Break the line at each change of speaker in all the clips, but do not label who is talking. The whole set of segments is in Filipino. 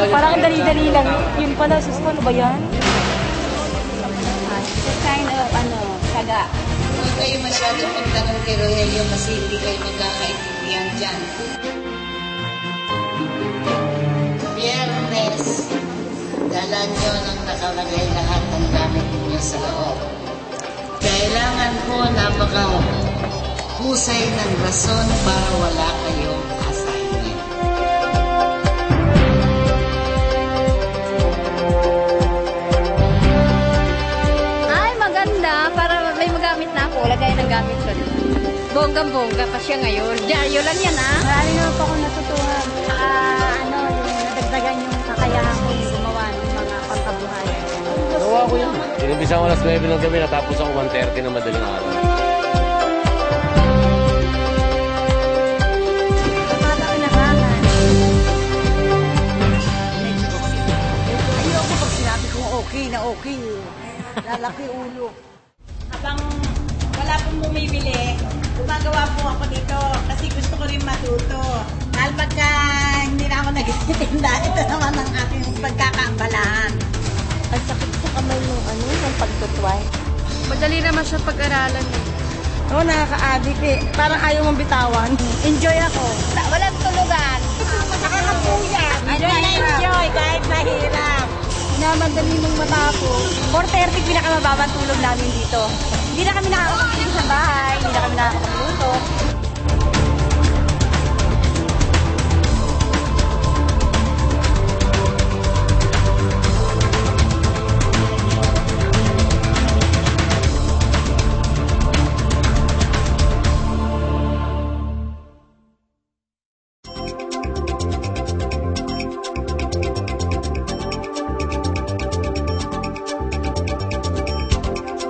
Parang dali-dali lang. Yun pala, sus, ano ba yan?
It's kind of, saga.
Huwag kayo masyadong magtanong kay Rogelio kasi hindi kayo magkakaintindihan dyan. Biyernes, dala nyo nang nakalagay lahat ng gamit niyo sa loob. Kailangan po napaka-husay ng rason para wala kayong assignment.
Ay, maganda. Para may magamit na ako. Lagay ng gamit ko. Bonggang-bongga pa siya ngayon. Diaryo lang yan, ha?
Marami naman po akong natutuhan. Yung nadagdagan yung kakayahan ko gumawa ng mga pangkabuhay.
Gawa ko yun. Inumpisa ko alas 9 ng gabi, natapos ako 1:30 ng madaling araw.
Ayoko pag sinabi kong okay na okay. Lalaki ulo.
Habang wala pong bumibili, gumagawa po ako dito kasi gusto ko rin matuto. Dahil pagka hindi na ako nagtitinda, ito naman ang aking pagkakaabalahan.
Ang sakit sa kamay ng pagtutway.
Madali naman siya pag-aralan.
Oo, nakaka-addict eh. Parang ayaw mong bitawan. Enjoy ako.
Walang tulugan.
Nakakapuyat. Enjoy kahit mahirap.
Namadali mong matapos. 4:30 pinakamababang tulog namin dito. Hindi na kami nakakapagpili sa bahay. Hindi na kami nakakapagluto.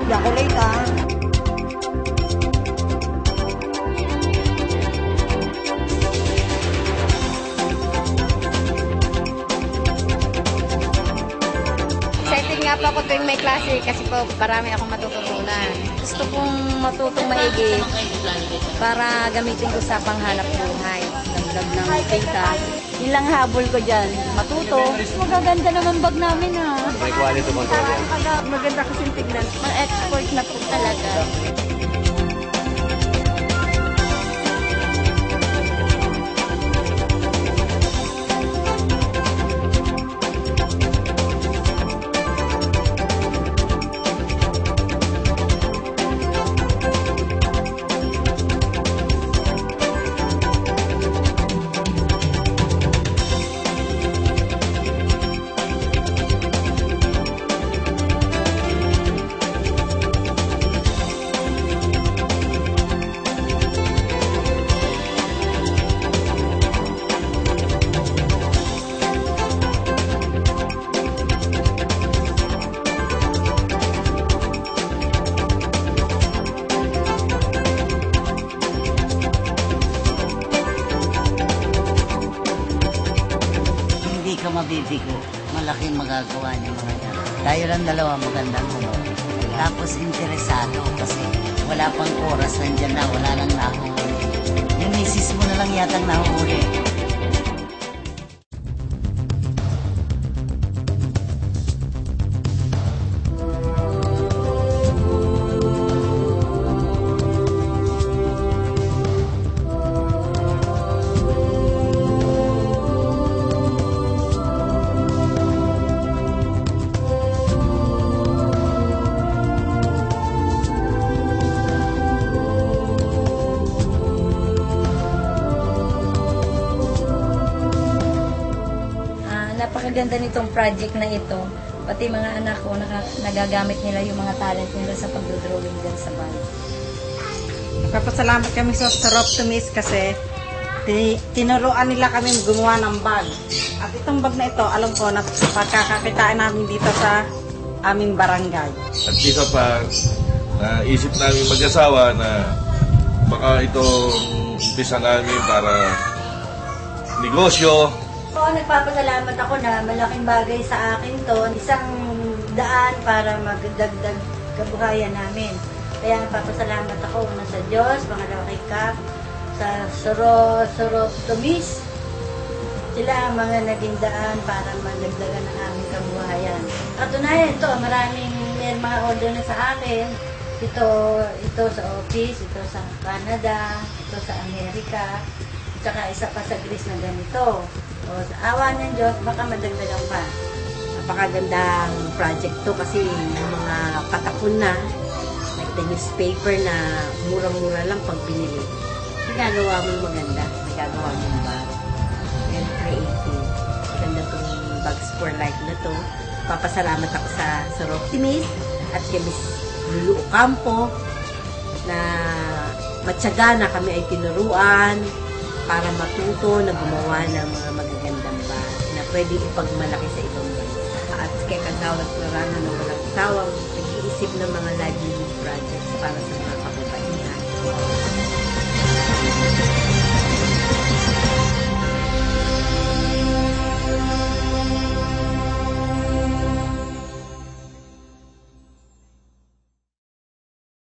Hindi ako late, ah.
Excited nga po ako tuwing may klase kasi po marami akong matututunan.
Gusto kong matutong maigi para gamitin ko sa panghanap buhay. Dagdag ng kita. Yun lang habol ko dyan. Matuto. Magaganda naman bag namin ha.
May quality control yan.
Maganda kasing tignan. Ma-export na po talaga.
Hindi ka mabibigo. Malaking magagawa niyo mga yan. Tayo lang dalawa magandang humor. Tapos interesado kasi wala pang oras, nandyan na, wala lang nahuhuli. Yung misis mo na lang yatang nahuhuli.
Napakaganda nitong project na ito. Pati mga anak ko, nagagamit nila yung mga talent nila sa pagdodrawing dyan sa bag.
Papasalamat kami sa Optimis kasi tinuruan nila kami gumawa ng bag. At itong bag na ito, alam ko na pagkakakitaan namin dito sa aming barangay.
At isa pa, naisip namin mag-asawa na baka itong umpisa namin para negosyo.
Oo, nagpapasalamat ako na malaking bagay sa akin to. Isang daan para magdagdag kabuhayan namin. Kaya nagpapasalamat ako una sa Diyos, pangalawa kay Kap, sa Optimis, Sila ang mga naging daan para madagdagan ang aming kabuhayan. Katunayan ito, may mga order na sa akin. Ito sa office, ito sa Canada, ito sa Amerika, tsaka isa pa sa Greece na ganito. O, sa awa ng Diyos, baka madagdagan pa.
Napakagandang project to kasi yung mga patapon na, like the newspaper na murang-mura lang pag binili. Nagagawa mo maganda, nagagawa mo ba? And creative. Ganda tong Bags for Life na to. Papasalamat ako sa Optimis at kay Miss Lulu Ocampo na matyaga na kami ay tinuruan para matuto na gumawa ng mga magagandang bag na pwede ipagmalaki sa ibang bansa. At kay Kagawad Florano na walang sawang nag-iisip ng mga livelihood projects para sa mga kababaihan.